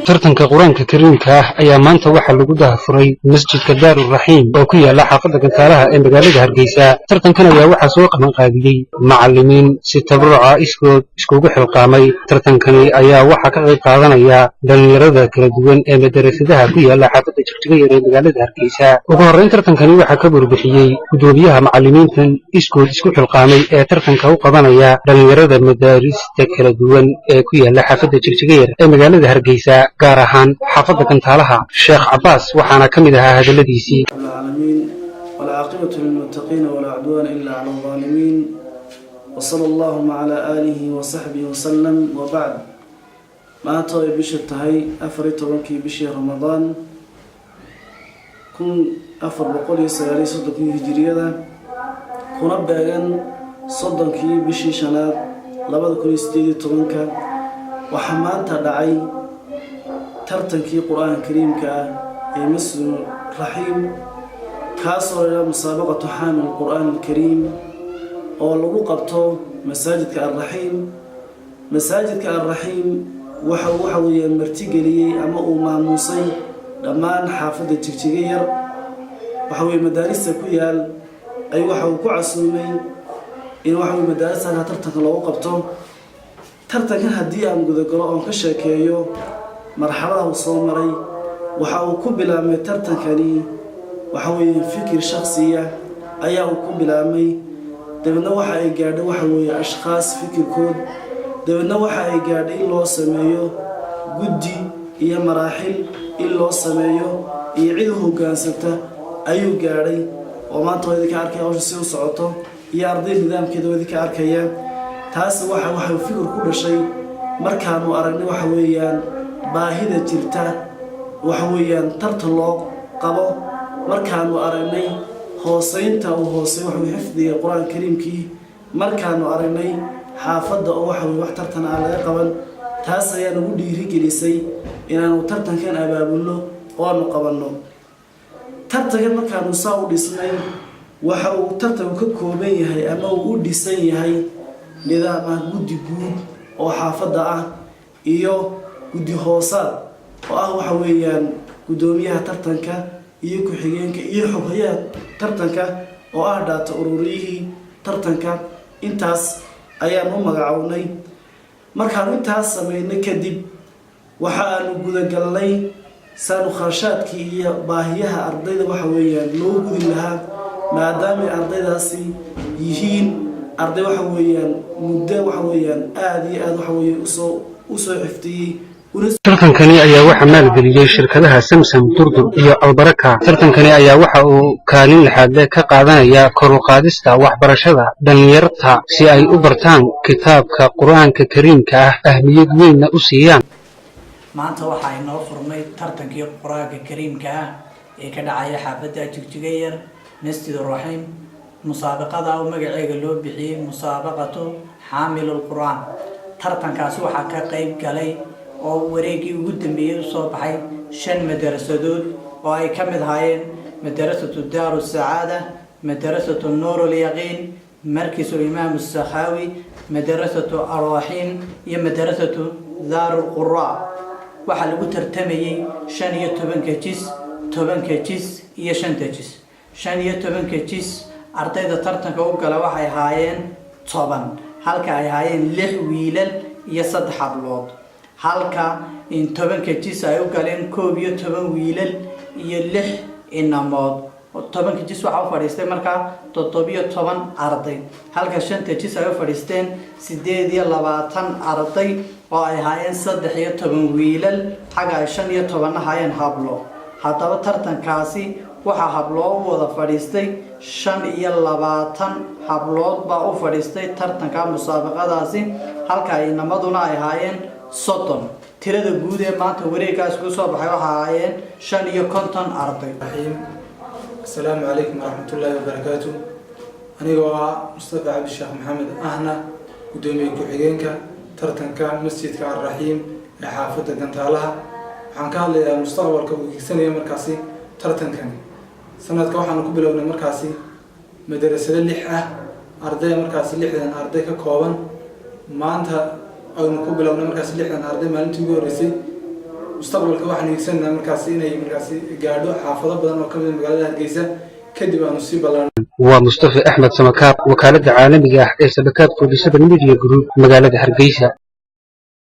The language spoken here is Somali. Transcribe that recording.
tartanka quraanka kariimka ah ayaa maanta waxa lagu daahfuray masjidka Daarul Rahiim oo ku yaala xaafadda Gantaalaha ee magaalada Hargeysa. Tartankan ayaa waxa soo qaban qaadiyay macallimiin si tabaruca iskugu xilqaamay. Tartankani ayaa waxa ka qayb qaadanaya dhalinyarada kala duwan ee madarasadaha ku yaala xaafadda Jigjiga yar ee magaalada Hargeysa. Ugu horreyn tartankani waxa ka burbixiyay gudoomiyaha macallimiintan isku xilqaamay ee tartanka u qabanaya dhalinyarada madarista kala duwan ee ku yaala xaafadda Jigjiga yar ee magaalada Hargeysa, gaar ahaan xaafadda Gantaalaha. Sheekh Cabbaas waxaana ka mid ahaa hadaladiisii. والعاقبة للمتقين ولا عدوان إلا على الظالمين وصلى الله على آله وصحبه وسلم. وبعد ما طوي بشتهي أفريت وكي بشي رمضان كن أفر بقولي سياري صدقي هجرية كن أبقى صدقي بشي شناد لابد كل استيدي طبنك وحمان تدعي ترتنكي قرآن كريم كمسلم رحيم كاسر إلى مسابقة حامل القرآن الكريم أو لغو قبطو مساجد الرحيم. مساجد الرحيم وحو يمرتقى لي أما أماموسي لمان حافظ التكتير وحو مدارس كويال أي وحو كعصومي إن وحو مدارسها ترتنك لغو قبطو ترتنك هدي أم قد قراءة كشاكيو مرحلة وصومري وحاو كبلا من ترتنكني وحاوي فكر شخصية أيها كبلا مي دبنا وحا إيجاد وحاوي أشخاص فكر كود دبنا وحا إيجاد إلا سمايو قدي إيا مراحل إلا سمايو يعيده قانسته أيو قاري وما أنتو إذا كاركي أو جسيو صعوته إيا أرضي نظام كده وإذا كاركي تاس وحاوي فكر كل شيء مركانو أرني وحاويان baahida jirta waxa weeyaan tartan loo qabo markaanu aragnay hooseynta oo hoosay wax xifdiga quraanka kariimkii markaanu aragnay xaafadda oo wax tartan aan laga qaban taas ayaa nagu dhiirigelisay inaanu tartankan abaabulno oo aanu qabanno. tartankan markaanu saa u dhisnay waxa uu tartanku ka kooban yahay ama uu u dhisan yahay nidaam guddi guud oo xaafadda ah iyo guddi hoosaad oo waxa weeyaan gudoomiyaha tartanka iyo ku-xigeenka iyo xoghayaha tartanka oo dhaata ururiyihii tartanka. intaas ayaan u magacawnay. markaan intaas sameynay kadib waxa aanu gudagalnay saanu kharashaadkii iyo baahiyaha ardayda waxa weeyaan loo gudi lahaa maadaama ardaydaasi yihiin arday waxa weeyaan muddo waxa weeyaan aad iyo aad waxa weeye u soo xiftiyay. tartankani ayaa waxa maalgeliyay shirkadaha Samsung, Durdur iyo Albaraka. tartankani ayaa waxa uu kaalin laxaad leh ka qaadanaya kor u qaadista waxbarashada dhalinyarada si ay u bartaan kitaabka Quraanka Kariimka ah ahmiyad weyn u siiyaan. maanta waxa ay noo furmay tartankii Quraanka Kariimka ah ee ka dhacay xaafadda Jigjiga yar Masjidul Rahiim. musaabaqada oo magaceega loo bixiyay musaabaqatu Haamilul Quraan. tartankaasi waxa ka qayb galay oo wareegii ugu dambeeyay soo baxay 5 madarasadood oo ay ka mid ahaayeen madrasatu Daarus Saada, madrasatu Nuurul Yaqiin, markiisul Imaam As-Sakhawi, madrasatu Ar-Rahiim iyo madrasatu Daarul Qurraa. waxa lagu tartamayay 15 jis, 10 jis iyo 5 jis. 15 jis ardayda tartanka u gala waxay ahaayeen 10 halka ay ahaayeen 6 wiilal iyo 3 hablood. halka in 10 jis ay u galeen 11 wiilal iyo 6 inamood. 10 jis waxa u fadhiistay markaa 17 arday halka 5 jis ay u fadhiisteen 28 arday oo ay ahaayeen 13 wiilal xaga ay 15 ahaayeen hablo. haddaba tartankaasi waxa habloo wada fadhiistay 25 hablood baa u fadhiistay tartanka musaabaqadaasi halka ay inamaduna ay ahaayeen 30. tirada guud ee maanta wareegaas ku soo baxay waxa ahaayeen 55 arday. السلام عليكم ورحمة الله وبركاته. أنا هو مصطفى عبد الشيخ محمد أهنا قدومي كحجينك ترتنك مسجد الرحيم حافظة جنتالها waxaan ka hadlayaa mustaqbalka uu hiigsanaya markaasi tartankani. sanadka waxaanu ku bilownay markaasi madarasado 6 ah, arday markaasi 60 arday ka kooban. maanta aynu ku bilownay markaasi 60 arday maalintii ugu horeysay. mustaqbalka waxaan hiigsanaynaa markaasi inay markaasi gaadho xaafado badan oo ka mid ah magaalada Hargeysa kadib aanu sii ballaarnay. waa Mustafa Axmed Samakaab, wakaaladda caalamiga ah ee shabakadka Bulshada Media Group magaalada Hargeysa.